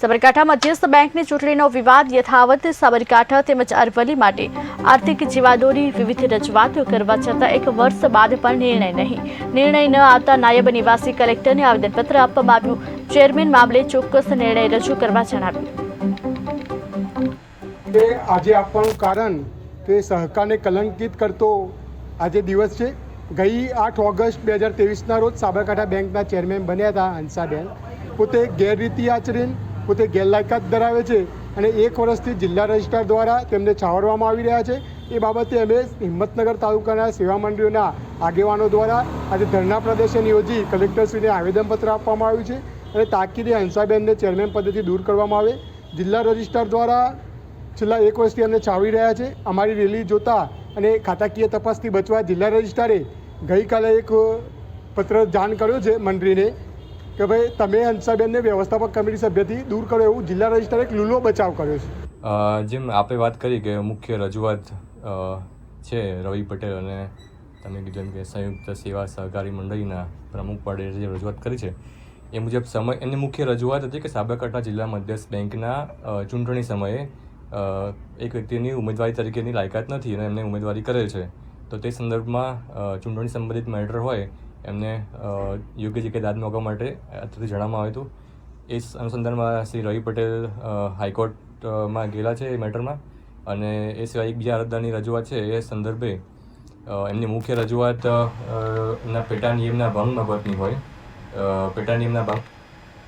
સાબરકાંઠા મધ્યસ્થ બેંકની ચૂંટણીનો વિવાદ યથાવત. સાબરકાંઠા તેમજ અરવલ્લી માટે આર્થિક જીવાદોરી વિવિધ રજૂઆતો કરવા છતાં 1 વર્ષ બાદ પણ નિર્ણય ન આવતા નાયબ નિવાસી કલેક્ટરને આવેદનપત્ર આપવામાં આવ્યું. ચેરમેન મામલે ચોક્કસ નિર્ણય રજૂ કરવા જણાવ્યું. આજે આપવાનું કારણ કે સહકારને કલંકિત કરતો આજે દિવસ છે. ગઈ 8 ઓગસ્ટ 2023ના રોજ સાબરકાંઠા બેંકના ચેરમેન બન્યા હતા હંસાબેન. પોતે ગેરરીતિ આચરીને પોતે ગેરલાયકાત ધરાવે છે અને 1 વર્ષથી જિલ્લા રજિસ્ટ્રાર દ્વારા તેમને છાવરવામાં આવી રહ્યા છે. એ બાબતે અમે હિંમતનગર તાલુકાના સેવા મંડળીઓના આગેવાનો દ્વારા આજે ધરણા પ્રદર્શન યોજી કલેક્ટરશ્રીને આવેદનપત્ર આપવામાં આવ્યું છે અને તાકીદે હંસાબેનને ચેરમેન પદેથી દૂર કરવામાં આવે. જિલ્લા રજિસ્ટ્રાર દ્વારા છેલ્લા 1 વર્ષથી અમને છાવરી રહ્યા છે. અમારી રેલી જોતા અને ખાતાકીય તપાસથી બચવા જિલ્લા રજિસ્ટ્રારે ગઈકાલે એક પત્ર જાણ કર્યો છે મંત્રીને કે ભાઈ તમે હંસાબેનને વ્યવસ્થાપક કમિટી સભ્યથી દૂર કરો, એવું જિલ્લા રજિસ્ટ્રારે એક લૂલો બચાવ કર્યો છે. જેમ આપણે વાત કરી કે મુખ્ય રજૂઆત છે રવિ પટેલ અને તમે કીધું એમ કે સંયુક્ત સેવા સહકારી મંડળીના પ્રમુખ પદે જે રજૂઆત કરી છે એ મુજબ એમની મુખ્ય રજૂઆત હતી કે સાબરકાંઠા જિલ્લા મધ્યસ્થ બેંકના ચૂંટણી સમયે એક વ્યક્તિની ઉમેદવારી તરીકેની લાયકાત નથી અને એમને ઉમેદવારી કરેલ છે. તો તે સંદર્ભમાં ચૂંટણી સંબંધિત મેટર હોય એમને યોગ્ય જગ્યાએ દાદ માગવા માટે અત્યારથી જણાવવામાં આવ્યું હતું. એ અનુસંધાનમાં શ્રી રવિ પટેલ હાઈકોર્ટમાં ગયેલા છે એ મેટરમાં અને એ સિવાય એક બીજા અરજદારની રજૂઆત છે એ સંદર્ભે એમની મુખ્ય રજૂઆત એમના પેટા નિયમના ભંગ બાબતની હોય. પેટા નિયમના ભંગ